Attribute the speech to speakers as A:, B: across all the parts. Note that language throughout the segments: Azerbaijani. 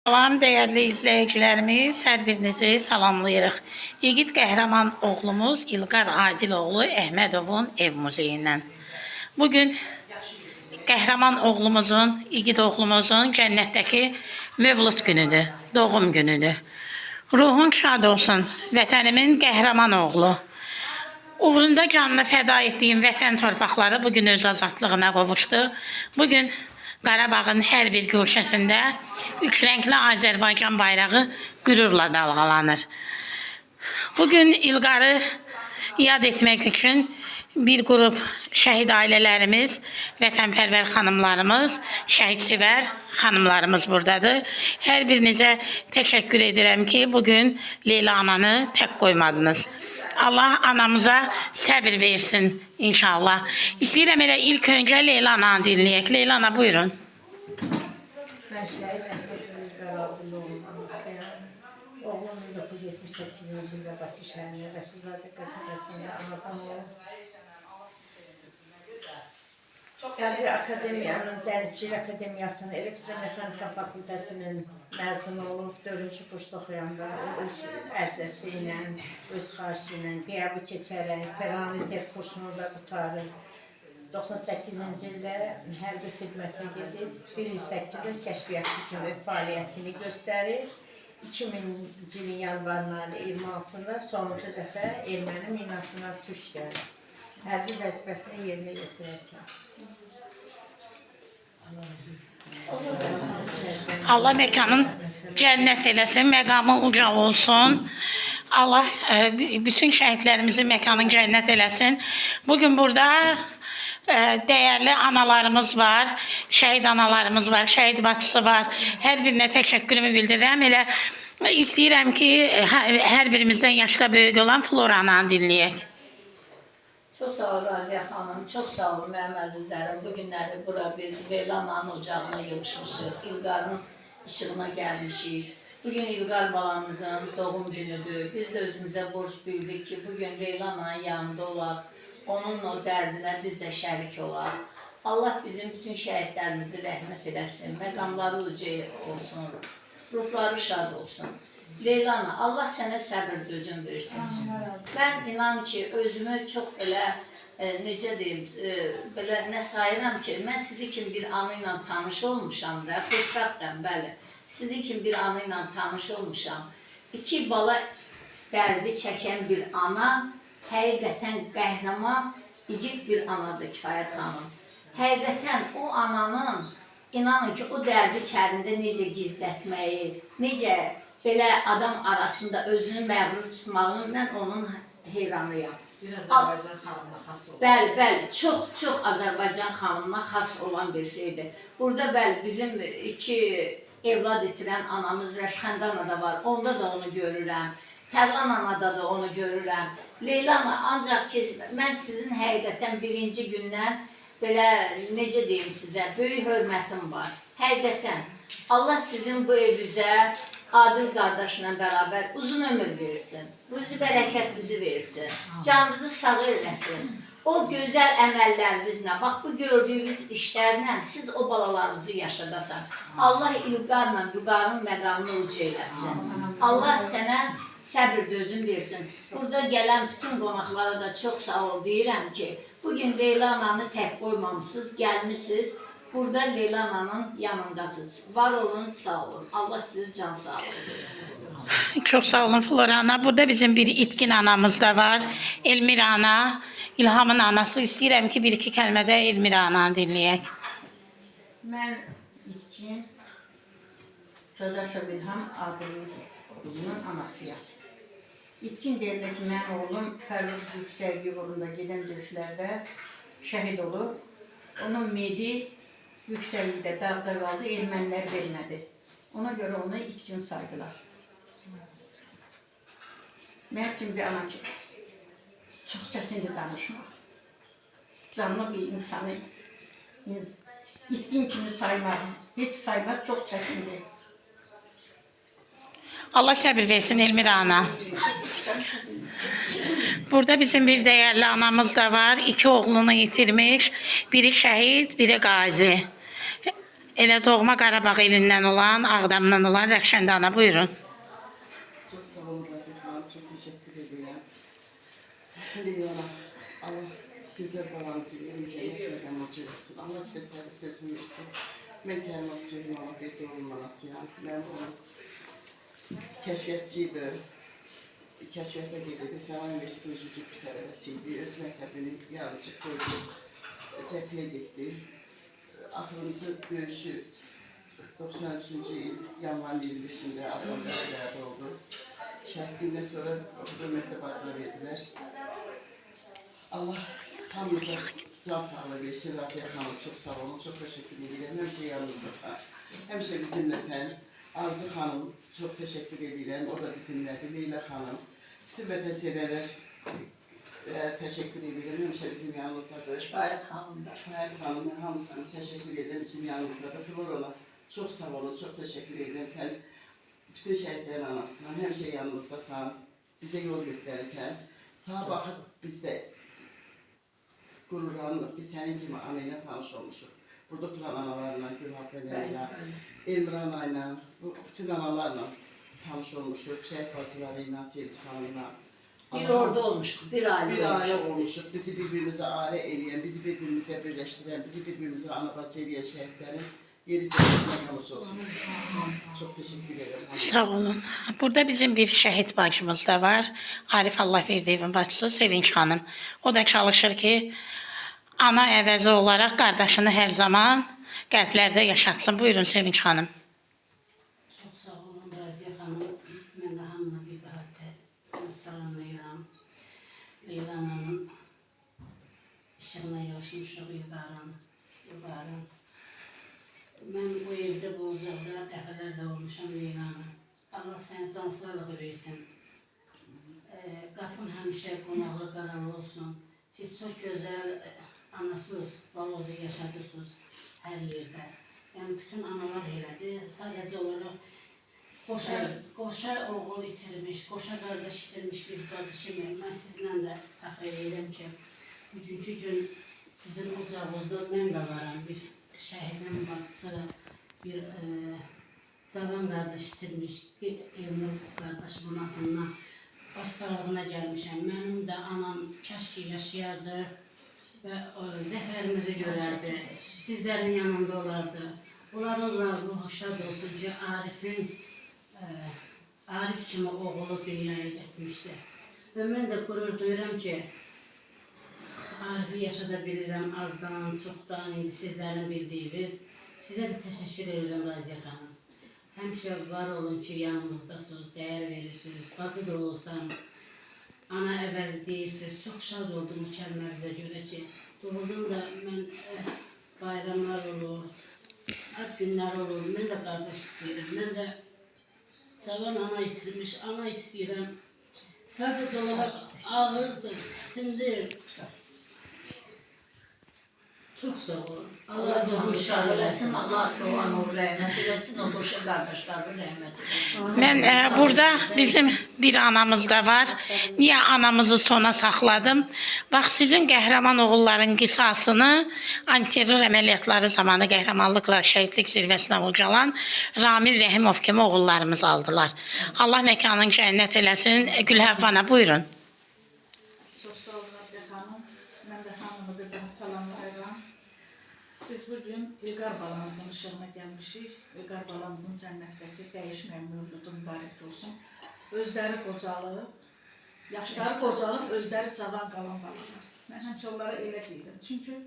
A: Salam dəyərli izləyicilərimiz, hər birinizi salamlayırıq. Yiğit qəhrəman oğlumuz İlqar Adiloğlu Əhmədovun ev muzeyindən. Bugün qəhrəman oğlumuzun, yiğit oğlumuzun cənnətdəki mövlud günüdür, doğum günüdür. Ruhun şad olsun, vətənimin qəhrəman oğlu. Uğrunda canını fəda etdiyim vətən torpaqları bugün öz azadlığına qovuşdu. Bugün Qarabağın hər bir köşəsində üç rəngli Azərbaycan bayrağı qürurla dalğalanır. Bugün İlqarı yad etmək üçün bir qrup şəhid ailələrimiz, vətənpərvər xanımlarımız, şəhidsever xanımlarımız buradadır. Hər birinizə təşəkkür edirəm ki, bugün Leyla ananı tək qoymadınız. Allah anamıza səbir versin inşallah. İstəyirəm elə ilk öncə Leyla ananı dinləyək. Leyla ana buyurun.
B: Ben şehit İlqar Adiloğlu'nun anasıyam. Oğlum 1978-ci ildə Bakı şəhərində Rəsulzadə qəsəbəsində anadan olub. Qədir Akademiyanın, Dənizçilik Akademiyasının, Elektromexanika Fakültəsinin məzunu olub, 4-cü kursda oxuyanda öz ərsəsi ilə, öz xahişi ilə, qiyabı keçərək, paramiliter kursunu da qutarır. 98-ci ildə hərbi xidmətə gedib, 2008-də kəşfiyyatçı kimi fəaliyyətini göstərir. 2000-ci ilin yanvarın 26-sında sonuncu dəfə erməni minasına tuş gəlir. Hərbi vəzifəsini yerinə yetirərkən.
A: Allah məkanın cənnət eləsin, məqamı uca olsun. Allah bütün şəhidlərimizin məkanın cənnət eləsin. Bugün burada değerli analarımız var, şəhid analarımız var, şəhid bacısı var. Hər birinə təşəkkürümü bildirirəm. Elə istəyirəm ki, hər birimizdən yaşda böyük olan Flora ananı dinləyək.
C: Çok sağ ol Raziyə xanım, çok sağ ol mənim əzizlərim. Bugünləri bura biz Leyla ananın ocağına yığışmışıq, İlqarın işığına gəlmişik. Bugün İlqar balamızın doğum günüdür. Biz de özümüzə borç bildik ki, bugün Leyla ananın yanında olaq. Onun o dərdinə biz də şərik olaq. Allah bizim bütün şəhidlərimizi rəhmət eləsin, məqamları uca olsun, ruhları şad olsun. Leyla ana, Allah sənə səbir dözüm versin. Mən inan ki, özümü çox belə, necə deyim, belə nə sayıram ki, mən sizi kimi bir anı ilə tanış olmuşam və xoşbəxtəm, bəli. Sizin kimi bir anı ilə tanış olmuşam. İki bala dərdi çəkən bir ana, həqiqətən qəhrəman, igid bir anadır Kifayət xanım. Həqiqətən o ananın, inanın ki, o dərdi içərində necə gizlətməyi, necə belə adam arasında özünü məğrur tutmağını mən onun heyranıyam.
D: Bir Azərbaycan xanımına xas olur.
C: Bəli, bəli, çox Azərbaycan xanımına xas olan bir şeydir. Burada bəli, bizim iki evlad itirən anamız Rəşxəndə ana da var, onda da onu görürəm. Tərlan anada da onu görürəm. Leyla ana, ancaq ki, mən sizin həqiqətən birinci gündən belə, necə deyim sizə, böyük hörmətim var. Həqiqətən, Allah sizin bu evizə Adil qardaşla bərabər uzun ömür versin. Ruzi bərəkətinizi versin. Canınızı sağ eləsin. O gözəl əməllərinizlə, bax bu gördüyünüz işlərlə siz o balalarınızı yaşadasan. Allah İlqarla Vüqarın məqamını uca eləsin. Allah sənə səbir dözüm versin. Burada gələn bütün qonaqlara da çox sağ ol deyirəm ki, bugün Leyla ananı tək qoymamışsınız, gəlmişsiniz. Burada Leyla ananın yanındasınız. Var olun, sağ olun. Allah sizi can sağ olun.
A: Çok sağ olun Flora ana. Burada bizim bir itkin anamız da var. Elmira ana, İlhamın anası. İstəyirəm ki, bir iki kəlmədə Elmira ananı dinləyək.
E: Mən itkin Dadaşov İlham Adiloğlu'nun anasıyam. İtkin deyəndə ki, mənim oğlum Fərrux yüksək yuvurunda gedən döyüşlərdə şəhid olub. Onun meyidi yüksəklikdə dağda qaldı, ermənilər vermədi. Ona görə onu itkin saydılar. Mən üçün bir ana ki, çox çətindir danışmaq. Canlı bir insanı itkin kimi saymaq, heç saymaq çox çətindir.
A: Allah səbir versin Elmira ana. Burada bizim bir değerli anamız da var. İki oğlunu yitirmiş. Biri şehit, biri gazi. Elə doğma Qarabağ elindən olan, Ağdamdan olan Rəfşəndə ana buyurun.
F: Çok sağ olun Razik Hanım, çok teşekkür ederim. Leyla, Allah güzel balansı verin, cennetlerden olacaqsın. Allah size sağlık versin, versin. Ben kendim olacağım, Allah bir doğum manasıyam. Ben bunu kəşfiyyatçıydı. Kəşfiyyata gedirdi, Səvan Universiteti Cücük tələbəsiydi. Öz məktəbini yarıcı qoydu, cəbhəyə getdi. Axırıncı döyüşü 93-cü il yanvarın 25-də Ağdamda qərar oldu. Şəhidliyindən sonra oxuduğu məktəb adına verdilər. Allah hamımıza can sağlığı versin. Raziyə xanım, çox sağ olun, çox təşəkkür edirəm. Həmişə yanınızdasan, həmişə bizimləsən. Arzu xanım, çox təşəkkür edirəm. O da bizimlədir. Leyla xanım, bütün vətənsevərlər təşəkkür edirəm. Həmişə bizim yanımızdadır.
C: Kifayət xanım da.
F: Kifayət xanım, mən hamısını təşəkkür edirəm. Bizim yanımızdadır. Flora, çox sağ olun, çox təşəkkür edirəm. Sən bütün şəhidlərin anasısan, həmişə yanımızdasan, bizə yol göstərirsən. Sağa baxıb biz də qürurlanırıq ki, sənin kimi ana ilə tanış olmuşuq. Burada oturan analarla, Gülhafədə ilə, Elmran ilə, bütün analarla tanış olmuşuq. Şəhid bacıları ilə, Seyid xanımla.
C: Bir orada olmuşuq, bir ailə
F: Bir ailə olmuşuq. Bizi bir-birimizə ailə eləyən, bizi bir-birimizə birləşdirən, bizi bir-birimizə ana-bacı eləyən şəhidlərin yeri zəmanından qalış olsun. Çox təşəkkür ederim.
A: Sağ olun. Burada bizim bir şəhid bacımız da var. Arif Allahverdiyevin bacısı Sevinç xanım. O da çalışır ki, ana əvəzi olaraq qardaşını hər zaman qəlblərdə yaşatsın. Buyurun Sevinç xanım.
E: Çox sağ olun Raziyə xanım. Mən də hamına bir daha salamlayıram. Leyla ananın işığına yığışmışıq İlqarın. Mən bu evdə bu ocaqda dəfələrlə olmuşam Leyla ana. Allah sənə can sağlığı versin. Qapın həmişə qonaqlı qaralı olsun. Siz çox gözəl anasız, balozu yaşadırsınız hər yerdə. Yəni bütün analar elədir. Sadəcə olaraq qoşa oğul itirmiş, qoşa qardaş itirmiş bir bacı kimi. Mən sizlə də fəxr edirəm ki, bugünkü gün sizin ocağınızda mən də varam. Bir şəhidin bacısı, bir cavan qardaş itirmiş, Elnur qardaş bunun adına baş sağlığına gəlmişəm. Mənim də anam kəş ki yaşayardı və zəfərimizi görərdi. Sizlərin yanında olardı. Onlarla ruhu şad olsun ki, Arif kimi oğlu dünyaya getmişdi. Və mən də qürur duyuram ki, Arifi yaşada bilirəm azdan, çoxdan, indi sizlərin bildiyiniz. Sizə də təşəkkür edirəm Raziyə xanım. Həmişə var olun ki, yanımızdasınız, dəyər verirsiniz. Bacı da olsam, ana əvəzi deyirsiniz. Çox şad oldum bu kəlməvizə görə ki, doğrudan da mən bayramlar olur, ad günlər olur. Mən də qardaş istəyirəm. Mən də cavan ana itirmiş, ana istəyirəm. Sadəcə olaraq ağırdır, çətindir. Çox sağ olun.
C: Allah canı şad eləsin, Allah kovan olur, rəhmət eləsin, o qoşa qardaşları rəhmət eləsin.
A: Mən burada bizim bir anamız da var. Niyə anamızı sona saxladım? Bax, sizin qəhrəman oğulların qisasını antiterror əməliyyatları zamanı qəhrəmanlıqla şəhidlik zirvəsinə ucalan Ramil Rəhimov kimi oğullarımız aldılar. Allah məkanın cənnət eləsin. Gülhəvvana buyurun.
G: Çox sağ olun Raziyə xanım. Mən də hamını bir daha salamlayıram. Biz bugün İlqar balamızın işığına gəlmişik. İlqar balamızın cənnətdəki dəyişməyən mövludu mübarək olsun. Özləri qocalıb, yaşları qocalıb, özləri cavan qalan balalar. Mən həmişə onlara elə deyirəm. Çünki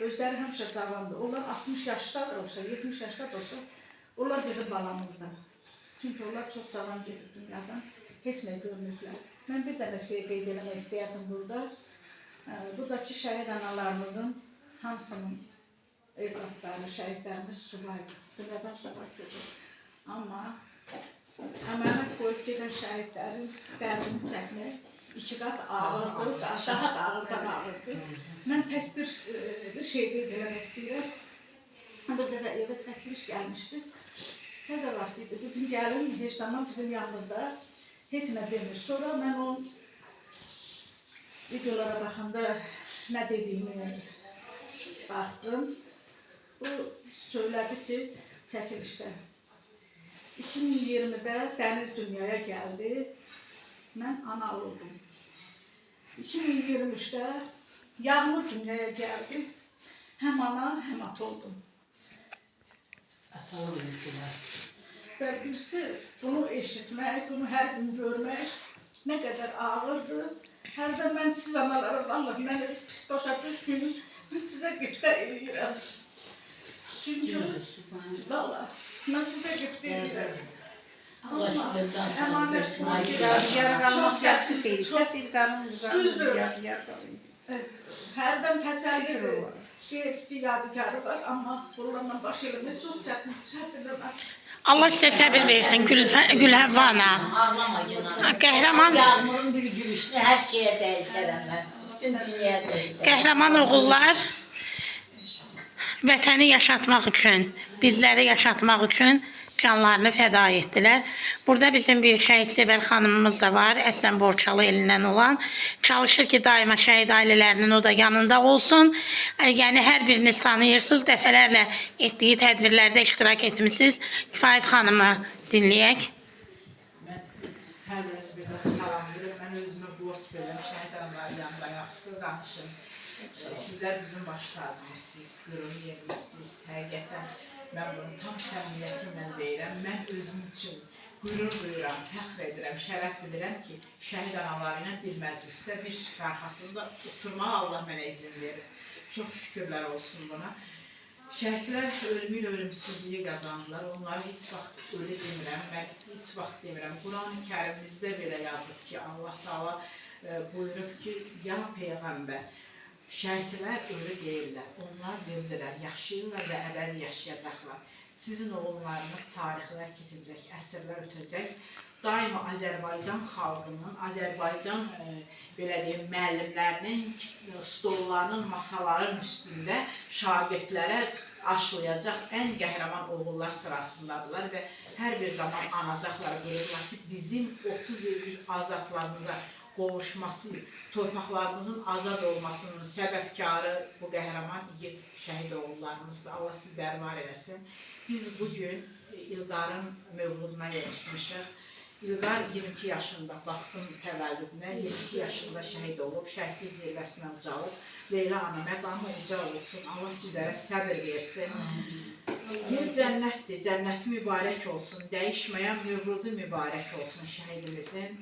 G: özləri həmişə cavandır. Onlar 60 yaşda da olsa, 70 yaşda da olsa, onlar bizim balamızdır. Çünki onlar çox cavan gedib dünyadan, heç nə görmürlər. Mən bir dənə şey qeyd eləmək istəyərdim burada. Buradakı şəhid analarımızın hamısının evlatları, şəhidlərimiz subaydır. Dünyadan subay gedir. Amma əmənət qoyub gedən şəhidlərin dərdini çəkmək 2 qat ağırdır, daha da ağırdır. Mən tək bir şey qeyd eləmək istəyirəm. Burada da evə çəkiliş gəlmişdi. Təzə vaxt idi. Bizim gəlin heç zaman bizim yanımızda heç nə demir. Sonra mən o videolara baxanda nə dediyini baxdım. Bu söylədi ki, çəkilişdə 2020-də Dəniz dünyaya gəldi, mən ana oldum. 2023-də Yağmur dünyaya gəldi, həm ana, həm ata oldum.
E: Ata olmuşlar.
G: Və bilirsiniz, bunu eşitmək, bunu hər gün görmək nə qədər ağırdır. Hərdən mən siz analara, vallahi mən pis başa düşməyim, mən sizə qibtə eləyirəm. Çünki, vallahi, mən sizə qibtə eləyirəm.
C: Allah sizə can sağlığı versin. Ay
B: Yarqalmaq yaxşı şey.
G: Çox-
B: Kəs ilqarınız
G: Düzdür.
B: var.
G: Hərdən təsəllidir. Deyir ki, yadigarı var, amma bunlarla baş eləmək çox çətindir.
A: Allah sizə səbir versin Gülhəvva ana.
C: Ağlama günah.
A: Qəhrəman
C: Yağmurun bir gülüşünü hər şeyə dəyişərəm mən. Bütün dünyaya dəyişərəm.
A: Qəhrəman oğullar vətəni yaşatmaq üçün, bizləri yaşatmaq üçün canlarını fəda etdilər. Burada bizim bir şəhidsever xanımımız da var, Əslən Borçalı elindən olan. Çalışır ki, daima şəhid ailələrinin o da yanında olsun. Yəni, hər biriniz tanıyırsınız, dəfələrlə etdiyi tədbirlərdə iştirak etmişsiniz. Kifayət xanımı dinləyək.
D: Mən hər biriniz bir daha salamlayıram. Mən özümə borc verirəm. Şəhid anların yanında yaxşısı danışın. Sizlər bizim baş tacımızsınız, qürur yermişsiniz. Həqiqətən mən bunu tam səmimiyyətimlə deyirəm. Mən özüm üçün qürur duyuram, fəxr edirəm, şərəf bilirəm ki, şəhid anaları ilə bir məclisdə, bir süfrə arxasında oturmağa Allah mənə izin verir. Çox şükürlər olsun buna. Şəhidlər ölümün ölümsüzlüyü qazandılar. Onlara heç vaxt ölü demirəm, mən heç vaxt demirəm. Quran-ı Kərimimizdə belə yazıb ki, Allah Taala buyurub ki, ya Peyğəmbər, şəhidlər ölü deyirlər, onlar diridirlər, yaşayırlar və əbədi yaşayacaqlar. Sizin oğullarınız tarixlər keçəcək, əsrlər ötəcək. Daima Azərbaycan xalqının, Azərbaycan belə deyim, müəllimlərinin stollarının, masaların üstündə şagirdlərə aşılayacaq ən qəhrəman oğullar sırasındadılar və hər bir zaman anacaqlar buyururlar ki, bizim 30 illik azadlarımıza qovuşması, torpaqlarımızın azad olmasının səbəbkarı bu qəhrəman igid şəhid oğullarımızdır. Allah sizləri var eləsin. Biz bugün İlqarın mövluduna yetişmişik. İlqar 22 yaşında, baxdım təvəllüdünə, 22 yaşında şəhid olub, şəhidlik zirvəsinə ucalıb. Leyla ana, məqamı uca olsun, Allah sizlərə səbir versin. Yer cənnətdir, cənnəti mübarək olsun, dəyişməyən mövludu mübarək olsun şəhidimizin.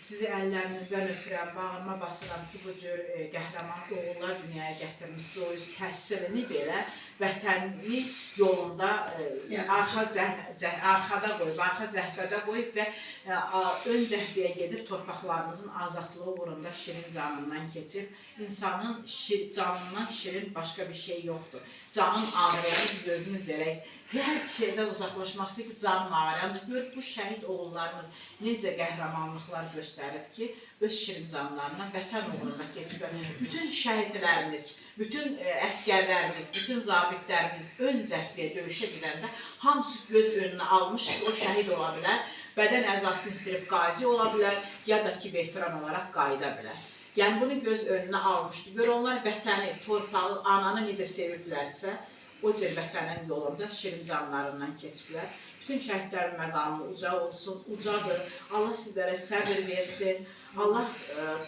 D: Sizi əllərinizdən öpürəm, bağırma basıram ki, bu cür qəhrəman oğullar dünyaya gətirmişsiniz, o öz təhsilini belə vətənini yolunda arxada qoyub, arxa cəhbədə qoyub və ön cəhbəyə gedib torpaqlarımızın azadlığı uğrunda şirin canından keçib. İnsanın canından şirin başqa bir şey yoxdur. Canın ağrılığını biz özümüz deyək. Hər şeydən uzaqlaşmaq istəyir ki, canın ağrıyandır. Gör, bu şəhid oğullarımız necə qəhrəmanlıqlar göstərib ki, öz şirin canlarına vətən uğrunda keçib. Bütün şəhidlərimiz, bütün əskərlərimiz, bütün zabitlərimiz ön cəhbəyə döyüşə gedəndə hamısı göz önünə almış ki, o şəhid ola bilər, bədən əzasını itirib qazi ola bilər, ya da ki, veteran olaraq qayıda bilər. Yəni, bunu göz önünə almışdı. Gör, onlar vətəni, torpağı, ananı necə seviblərsə, o cür vətənin yolunda şirin canlarından keçiblər. Bütün şəhidlərin məqamı uca olsun, ucadır. Allah sizlərə səbir versin. Allah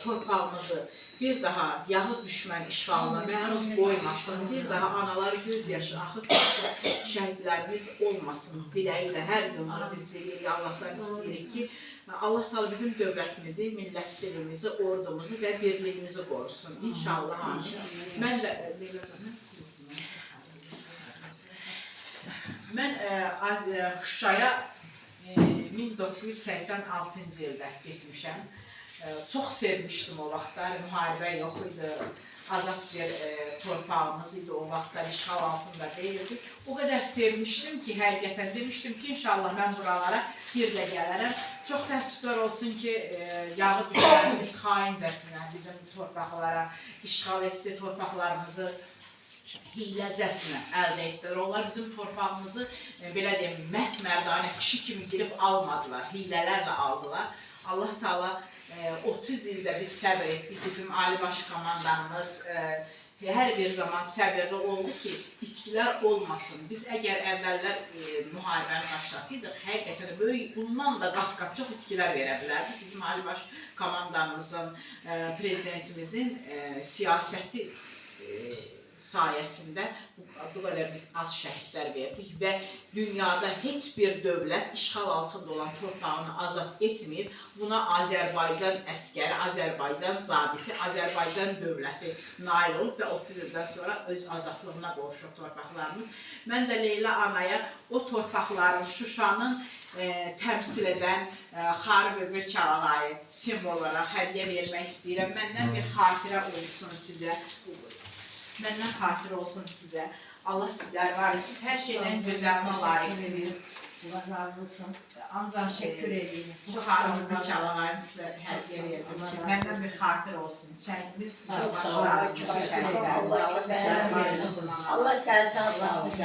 D: torpağımızı bir daha yağı düşmən işğalına məruz qoymasın. Bir daha anaları göz yaşı axıtmasın. Şəhidlərimiz olmasın. Diləyilə hər gün bunu biz deyirik, Allahdan istəyirik ki, Allah Teala bizim dövlətimizi, millətçiliyimizi, ordumuzu və birliyimizi qorusun. İnşallah. Mən də Mən Şuşaya 1986-cı ildə getmişəm. Çox sevmişdim o vaxtlar, müharibə yox idi, azad bir torpağımız idi, o vaxtlar işğal altında deyildi. O qədər sevmişdim ki, həqiqətən demişdim ki, inşallah mən buralara bir də gələrəm. Çox təəssüflər olsun ki, yağı düşərimiz xaincəsinə bizim torpaqlara işğal etdi, torpaqlarımızı hiləcəsinə əldə etdilər. Onlar bizim torpağımızı, belə deyim, mərd-mərdanə kişi kimi girib almadılar, hilələrlə aldılar. Allah Teala 30 ildə biz səbr etdik, bizim Ali Baş Komandanımız hər bir zaman səbirli oldu ki, itkilər olmasın. Biz əgər əvvəllər müharibəni başlasıydıq, həqiqətən böyük, bundan da qat-qat çox itkilər verə bilərdik. Bizim Ali Baş Komandamızın, prezidentimizin siyasəti sayəsində bu qədər biz az şəhidlər verdik və dünyada heç bir dövlət işğal altında olan torpağını azad etməyib. Buna Azərbaycan əskəri, Azərbaycan zabiti, Azərbaycan dövləti nail olub və 30 ildən sonra öz azadlığına qovuşub torpaqlarımız. Mən də Leyla anaya o torpaqların, Şuşanın təmsil edən Xarı Böbür Kəlağayı simvol olaraq hədiyyə vermək istəyirəm. Məndən bir xatirə olsun sizə. Məndən xatirə olsun sizə. Allah sizlər var. Siz hər şeydən gözəlinə layiqsiniz.
B: Allah razı olsun.
D: Ancaq teşekkür edeyim. Çox Xarı Böbür Kəlağayı sizə hədiyyə verdim ki, məndən bir xatirə olsun. Çəkimiz sizə
C: Çox
D: baş
C: sağ olun.
D: razı olsun.
C: Allah səni can sağ olsun.